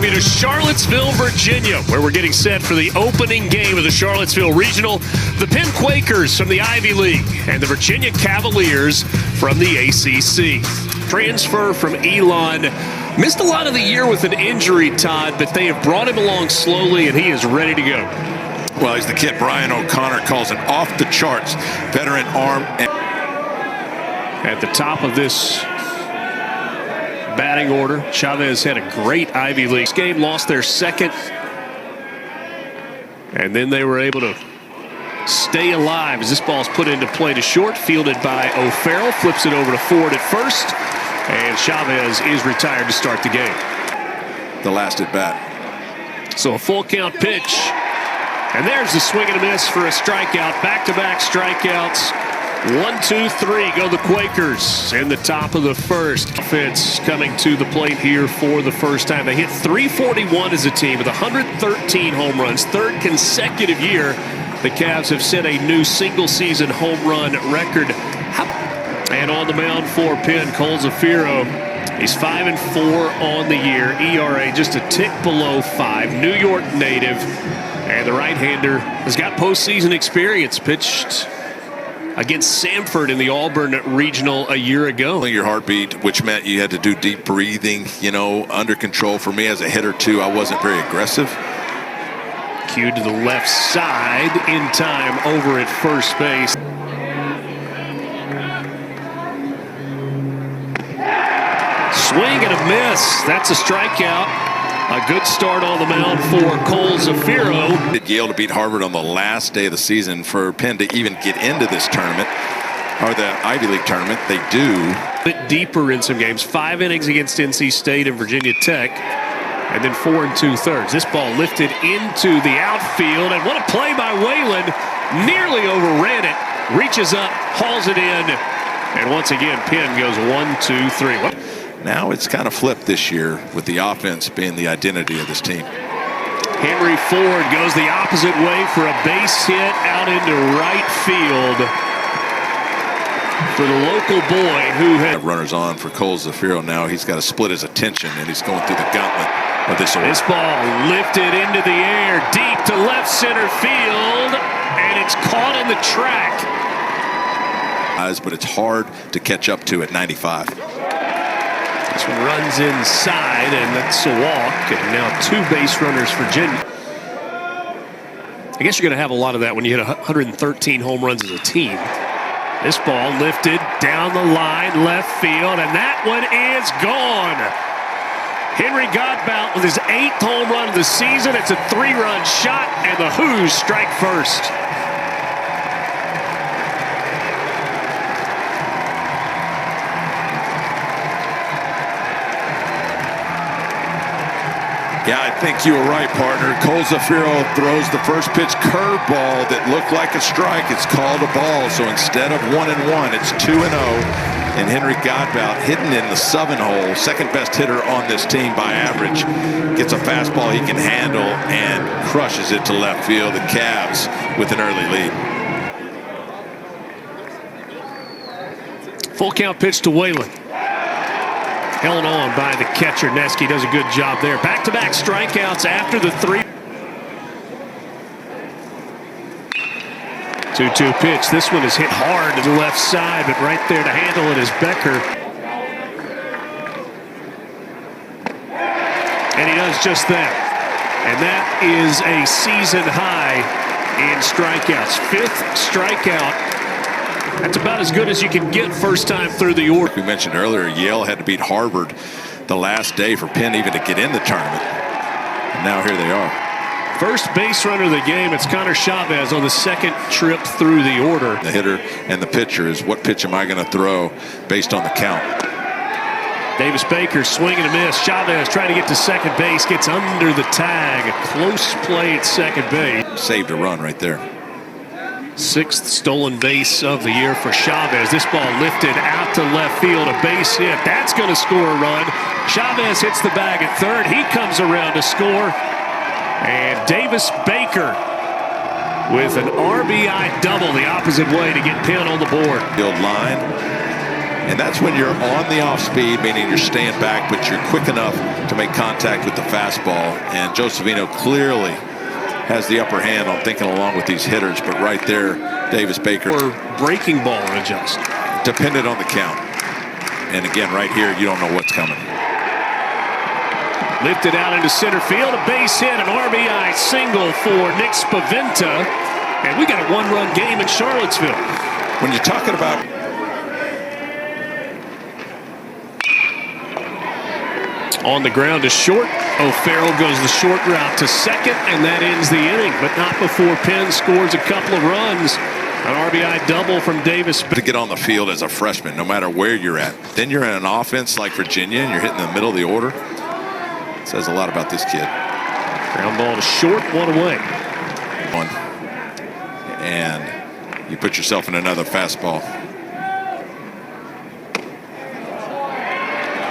welcome you to Charlottesville, Virginia, where we're getting set for the opening game of the Charlottesville Regional. The Penn Quakers from the Ivy League and the Virginia Cavaliers from the ACC. Transfer from Elon. Missed a lot of the year with an injury, Todd, but they have brought him along slowly, and he is ready to go. Well, he's the kid Brian O'Connor calls an off-the-charts veteran arm. At the top of this batting order, Chavez had a great Ivy League game, lost their second, and then they were able to stay alive as this ball's put into play to short, fielded by O'Farrell, flips it over to Ford at first, and Chavez is retired to start the game. The last at bat. So a full count pitch, and there's the swing and a miss for a strikeout. Back-to-back strikeouts. 1, 2, 3 go the Quakers in the top of the first. Offense coming to the plate here for the first time. They hit 341 as a team with 113 home runs. Third consecutive year the Cavs have set a new single-season home run record. And on the mound for Penn, Cole Zafiro. He's 5-4 on the year. ERA just a tick below 5. New York native. And the right-hander has got postseason experience. Pitched against Samford in the Auburn Regional a year ago. Your heartbeat, which meant you had to do deep breathing, under control. For me as a hitter, too, I wasn't very aggressive. Cued to the left side in time over at first base. Swing and a miss. That's a strikeout. A good start on the mound for Cole Zafiro. Did Yale to beat Harvard on the last day of the season for Penn to even get into this tournament, or the Ivy League tournament. They do. A bit deeper in some games. 5 innings against NC State and Virginia Tech, and then 4 2/3. This ball lifted into the outfield, and what a play by Whalen. Nearly overran it. Reaches up, hauls it in, and once again, Penn goes 1, 2, 3. Now it's kind of flipped this year with the offense being the identity of this team. Henry Ford goes the opposite way for a base hit out into right field for the local boy who had runners on for Cole Zafiro. Now he's got to split his attention, and he's going through the gauntlet of this. This ball lifted into the air deep to left center field, and it's caught in the track. But it's hard to catch up to at 95. This one runs inside, and that's a walk, and now 2 base runners for Virginia. I guess you're going to have a lot of that when you hit 113 home runs as a team. This ball lifted down the line, left field, and that one is gone. Henry Godbout with his 8th home run of the season. It's a 3-run shot, and the Who's strike first. Yeah, I think you were right, partner. Cole Zafiro throws the first pitch curveball that looked like a strike. It's called a ball. So instead of 1-1, it's 2-0. And Henry Godbout hitting in the 7 hole, second best hitter on this team by average, gets a fastball he can handle and crushes it to left field. The Cavs with an early lead. Full count pitch to Whalen. Held on by the catcher. Neske does a good job there. Back-to-back strikeouts after the 3. 2-2 pitch. This one is hit hard to the left side, but right there to handle it is Becker. And he does just that. And that is a season high in strikeouts. 5th strikeout. That's about as good as you can get first time through the order. We mentioned earlier, Yale had to beat Harvard the last day for Penn even to get in the tournament. And now here they are. First base runner of the game, it's Connor Chavez on the 2nd trip through the order. The hitter and the pitcher is, what pitch am I going to throw based on the count? Davis Baker swinging a miss. Chavez trying to get to second base, gets under the tag. A close play at second base. Saved a run right there. 6th stolen base of the year for Chavez. This ball lifted out to left field, a base hit. That's going to score a run. Chavez hits the bag at 3rd. He comes around to score. And Davis Baker with an RBI double the opposite way to get Penn on the board. Field line. And that's when you're on the off speed, meaning you're staying back, but you're quick enough to make contact with the fastball. And Joe Savino clearly has the upper hand on thinking along with these hitters, but right there, Davis Baker. Or breaking ball adjust. Dependent on the count. And again, right here, you don't know what's coming. Lifted out into center field, a base hit, an RBI single for Nick Spaventa. And we got a one-run game in Charlottesville. When you're talking about on the ground to short, O'Farrell goes the short route to second, and that ends the inning, but not before Penn scores a couple of runs. An RBI double from Davis. To get on the field as a freshman, no matter where you're at. Then you're in an offense like Virginia, and you're hitting the middle of the order. It says a lot about this kid. Ground ball to short, one away. And you put yourself in another fastball.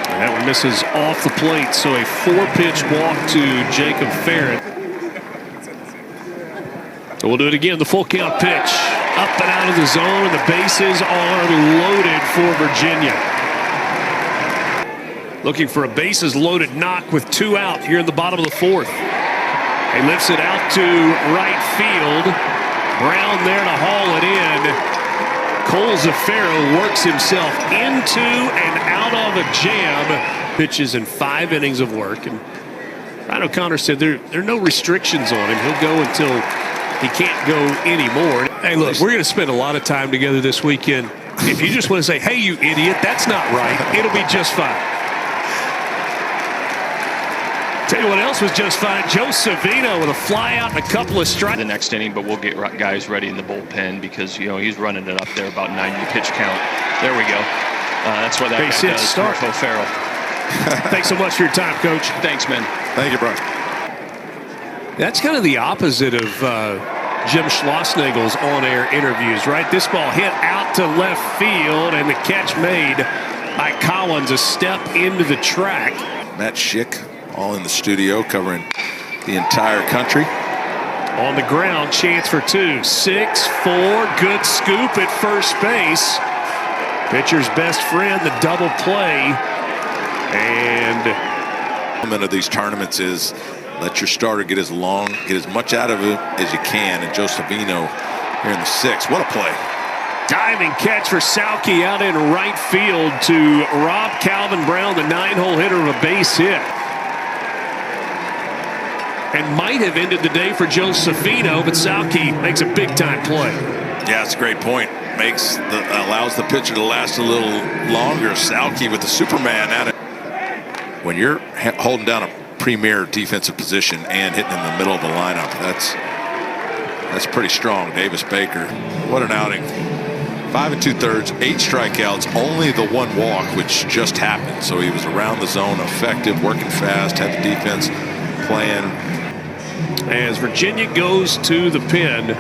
And that one misses off the plate, so a 4-pitch walk to Jacob Farrett. So we'll do it again, the full count pitch. Up and out of the zone, and the bases are loaded for Virginia. Looking for a bases loaded knock with 2 out here in the bottom of the 4th. He lifts it out to right field. Brown there to haul it in. Cole Zafiro works himself into and out of a jam. Pitches in 5 innings of work. And Ryan O'Connor said there are no restrictions on him. He'll go until he can't go anymore. Hey, look, we're going to spend a lot of time together this weekend. If you just want to say, hey, you idiot, that's not right, it'll be just fine. Tell you what else was just fine. Joe Savino with a fly out and a couple of strikes. The next inning, but we'll get guys ready in the bullpen because, you know, he's running it up there about 90 pitch count. There we go. That's what that base guy hit does. start. Marco Farrell. Thanks so much for your time, Coach. Thanks, man. Thank you, bro. That's kind of the opposite of Jim Schlossnagel's on-air interviews, right? This ball hit out to left field, and the catch made by Collins, a step into the track. Matt Schick, all in the studio, covering the entire country. On the ground, chance for 2. 6-4, good scoop at first base. Pitcher's best friend, the double play. And the element of these tournaments is let your starter get as much out of it as you can. And Joe Savino here in the 6th. What a play. Diving catch for Sauke out in right field to rob Calvin Brown, the 9-hole hitter, of a base hit. And might have ended the day for Joe Savino, but Sauke makes a big-time play. Yeah, it's a great point. Allows the pitcher to last a little longer. Sauke with the Superman at it. When you're holding down a premier defensive position and hitting in the middle of the lineup, that's pretty strong. Davis Baker, what an outing. 5 2/3, 8 strikeouts, only the 1 walk, which just happened. So he was around the zone, effective, working fast, had the defense playing. As Virginia goes to the pen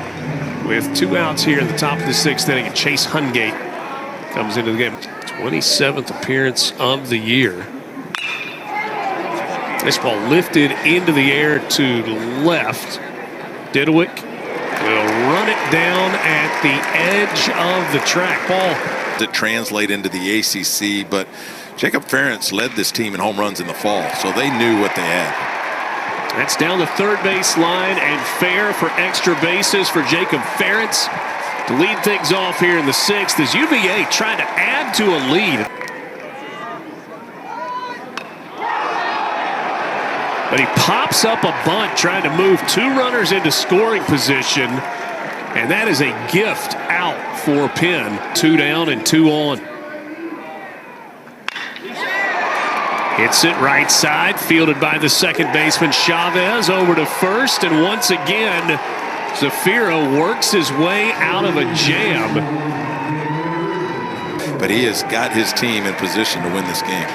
with 2 outs here in the top of the 6th inning, and Chase Hungate comes into the game. 27th appearance of the year. This ball lifted into the air to left. Didewick will run it down at the edge of the track. Ball to translate into the ACC, but Jacob Ferentz led this team in home runs in the fall, so they knew what they had. That's down the third base line and fair for extra bases for Jacob Ferentz to lead things off here in the 6th as UVA trying to add to a lead. But he pops up a bunt trying to move 2 runners into scoring position, and that is a gift out for Penn. 2 down and 2 on. Hits it right side, fielded by the second baseman Chavez over to first, and once again Zafiro works his way out of a jam. But he has got his team in position to win this game.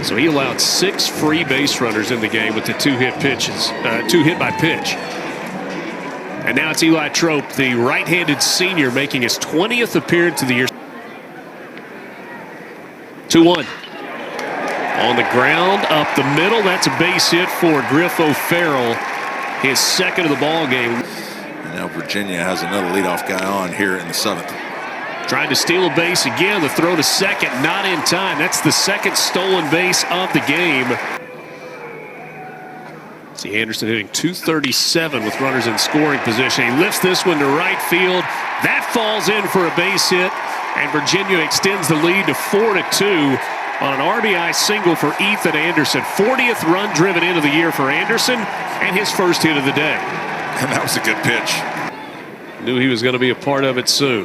So he allowed 6 free base runners in the game with the 2 hit pitches, 2 hit by pitch. And now it's Eli Trope, the right-handed senior, making his 20th appearance of the year. 2-1. On the ground, up the middle. That's a base hit for Griff O'Farrell, his 2nd of the ball game. And now Virginia has another leadoff guy on here in the 7th. Trying to steal a base again. The throw to second, not in time. That's the second stolen base of the game. See Anderson hitting .237 with runners in scoring position. He lifts this one to right field. That falls in for a base hit, and Virginia extends the lead to 4-2 on an RBI single for Ethan Anderson. 40th run driven into the year for Anderson, and his first hit of the day. And that was a good pitch. Knew he was going to be a part of it soon.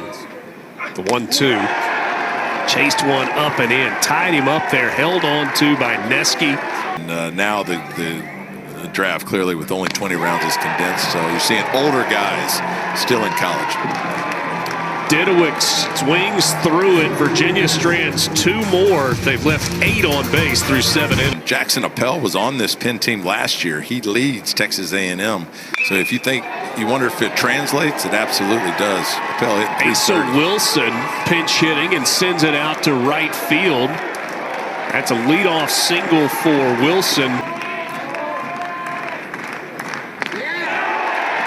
The 1-2. Chased one up and in. Tied him up there. Held on to by Neski. And now the draft clearly with only 20 rounds is condensed. So you're seeing older guys still in college. Didowick swings through it. Virginia strands 2 more. They've left 8 on base through 7 innings. Jackson Appel was on this Penn team last year. He leads Texas A&M. So if you wonder if it translates, it absolutely does. Appel hit Asa Wilson pinch hitting and sends it out to right field. That's a leadoff single for Wilson.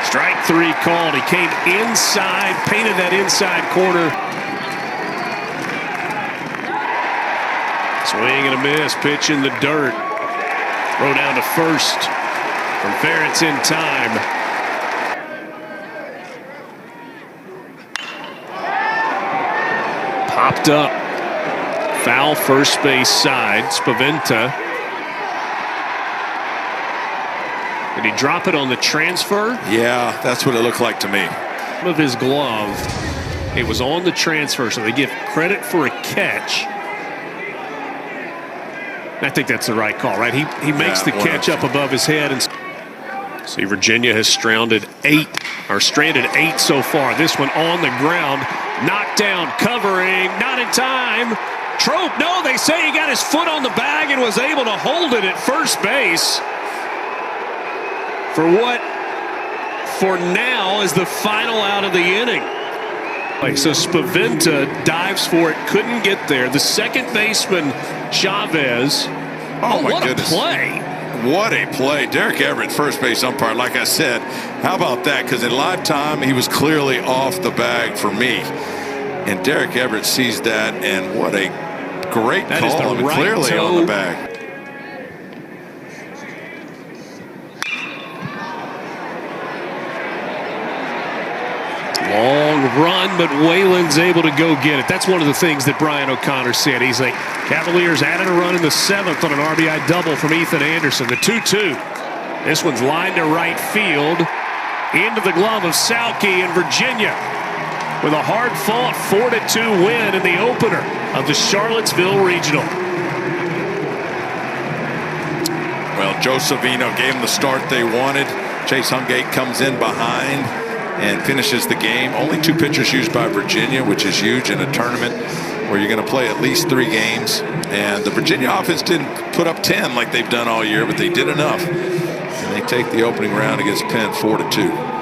Strike 3 called. He came inside, painted that inside corner. Swing and a miss, pitch in the dirt. Throw down to first from Ferentz in time. Popped up. Foul first base side. Spaventa. Did he drop it on the transfer? Yeah, that's what it looked like to me. Of his glove. It was on the transfer, so they give credit for a catch. I think that's the right call, right? He makes the catch up above his head. And see, Virginia has stranded 8 so far. This one on the ground, knocked down, covering, not in time. Trope, no, they say he got his foot on the bag and was able to hold it at first base. For what, for now, is the final out of the inning. So Spaventa dives for it, couldn't get there. The second baseman, Chavez. Oh, my goodness. What a play. What a play. Derek Everett, first base umpire, like I said. How about that? Because in live time, he was clearly off the bag for me. And Derek Everett sees that, and what a great that call. Is the right clearly toe. On the bag. Long run, but Whalen's able to go get it. That's one of the things that Brian O'Connor said. He's like, Cavaliers added a run in the 7th on an RBI double from Ethan Anderson. The 2-2. This one's lined to right field. Into the glove of Salke in Virginia with a hard-fought 4-2 win in the opener of the Charlottesville Regional. Well, Joe Savino gave them the start they wanted. Chase Hungate comes in behind and finishes the game. Only 2 pitchers used by Virginia, which is huge in a tournament where you're going to play at least 3 games. And the Virginia offense didn't put up 10 like they've done all year, but they did enough. And they take the opening round against Penn 4-2.